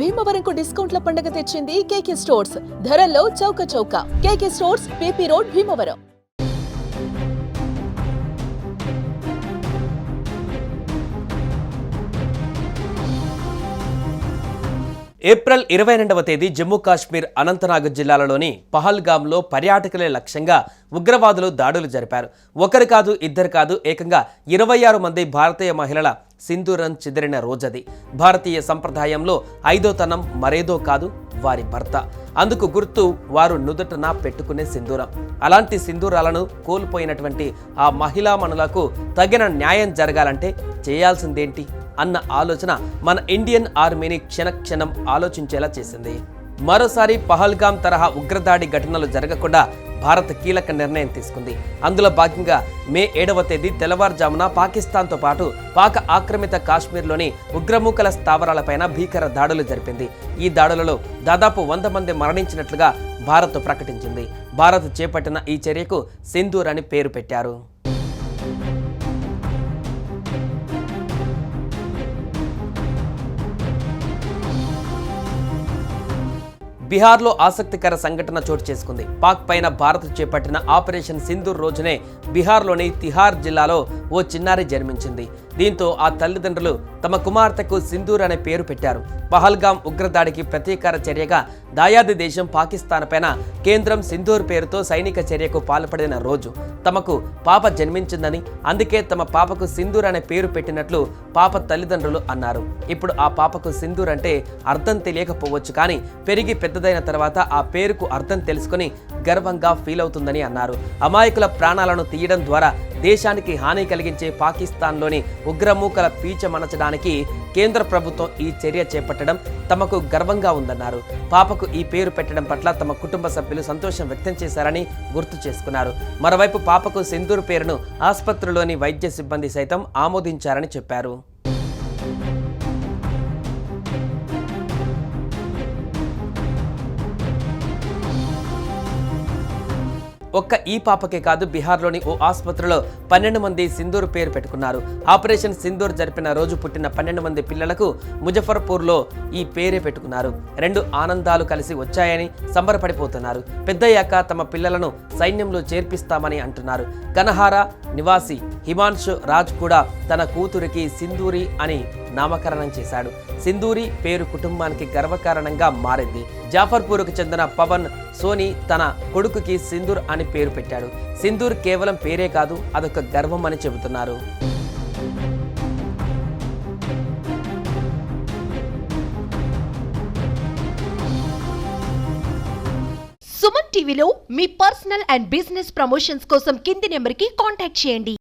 భీమవరంకు డిస్కౌంట్ల పండుగ తెచ్చింది కేకే స్టోర్స్. ధరల్లో చౌక. KK stores, PP road, Bhimavaram. April 22వ తేదీ జమ్మూ కాశ్మీర్ అనంతనాగ్ జిల్లాలలోని పహల్గామ్లో పర్యాటకులే లక్ష్యంగా ఉగ్రవాదులు దాడులు జరిపారు. ఒకరు కాదు, ఇద్దరు కాదు, ఏకంగా 26 మంది భారతీయ మహిళల సింధూరం చెదిరిన రోజది. భారతీయ సంప్రదాయంలో ఐదోతనం మరేదో కాదు, వారి భర్త. అందుకు గుర్తు వారు నుదుటన పెట్టుకునే సింధూరం. అలాంటి సింధూరాలను కోల్పోయినటువంటి ఆ మహిళామణులకు తగిన న్యాయం జరగాలంటే చేయాల్సిందేంటి అన్న ఆలోచన మన ఇండియన్ ఆర్మీని క్షణక్షణం ఆలోచించేలా చేసింది. మరోసారి పహల్గామ్ తరహా ఉగ్రదాడి ఘటనలు జరగకుండా భారత్ కీలక నిర్ణయం తీసుకుంది. అందులో భాగంగా మే 7వ తేదీ తెల్లవారుజామున పాకిస్తాన్తో పాటు పాక్ ఆక్రమిత కాశ్మీర్లోని ఉగ్రమూకల స్థావరాలపైన భీకర దాడులు జరిపింది. ఈ దాడులలో దాదాపు 100 మంది మరణించినట్లుగా భారత్ ప్రకటించింది. భారత్ చేపట్టిన ఈ చర్యకు సింధూర్ అని పేరు పెట్టారు. బీహార్లో ఆసక్తికర సంఘటన చోటు చేసుకుంది. పాక్ పైన భారత్ చేపట్టిన ఆపరేషన్ సింధూర్ రోజునే బీహార్లోని తిహార్ జిల్లాలో ఓ చిన్నారి జన్మించింది. దీంతో ఆ తల్లిదండ్రులు తమ కుమార్తెకు సింధూర్ అనే పేరు పెట్టారు. పహల్గామ్ ఉగ్రదాడికి ప్రతీకార చర్యగా దాయాది దేశం పాకిస్తాన్ పైన కేంద్రం సింధూర్ పేరుతో సైనిక చర్యకు పాల్పడిన రోజు. తమకు పాప జన్మించిందని, అందుకే తమ పాపకు సింధూర్ అనే పేరు పెట్టినట్లు పాప తల్లిదండ్రులు అన్నారు. ఇప్పుడు ఆ పాపకు సింధూర్ అంటే అర్థం తెలియకపోవచ్చు, కానీ పెరిగి పెద్దదైన తర్వాత ఆ పేరుకు అర్థం తెలుసుకుని గర్వంగా ఫీల్ అవుతుందని అన్నారు. అమాయకుల ప్రాణాలను తీయడం ద్వారా దేశానికి హాని కలిగించే పాకిస్తాన్లోని ఉగ్రమూకల పీచమనచడానికి కేంద్ర ప్రభుత్వం ఈ చర్య చేపట్టడం తమకు గర్వంగా ఉందన్నారు. పాపకు ఈ పేరు పెట్టడం పట్ల తమ కుటుంబ సభ్యులు సంతోషం వ్యక్తం చేశారని గుర్తు చేసుకున్నారు. మరోవైపు పాపకు సింధూర్ పేరును ఆసుపత్రిలోని వైద్య సిబ్బంది సైతం ఆమోదించారని చెప్పారు. ఒక్క ఈ పాపకే కాదు, బీహార్లోని ఓ ఆసుపత్రిలో 12 మంది సింధూర్ పేరు పెట్టుకున్నారు. ఆపరేషన్ సింధూర్ జరిపిన రోజు పుట్టిన 12 మంది పిల్లలకు ముజఫర్పూర్లో ఈ పేరే పెట్టుకున్నారు. 2 ఆనందాలు కలిసి వచ్చాయని సంబరపడిపోతున్నారు. పెద్దయ్యాక తమ పిల్లలను సైన్యంలో చేర్పిస్తామని అంటున్నారు. కనహారా నివాసి హిమాన్షు రాజ్ కూడా తన కూతురికి సింధూరి అని నామకరణం చేశాడు. సింధూరి పేరు కుటుంబానికి గర్వకారణంగా మారింది. జాఫర్పూర్కు చెందిన పవన్ సోని తన కొడుకుకి సింధూర్ అని పేరు పెట్టాడు. సింధూర్ కేవలం పేరే కాదు, అదొక గర్వం అని చెబుతున్నారు. సుమన్ టీవీలో మీ పర్సనల్ అండ్ బిజినెస్ ప్రమోషన్స్ కోసం కింది నెంబర్కి కాంటాక్ట్ చేయండి.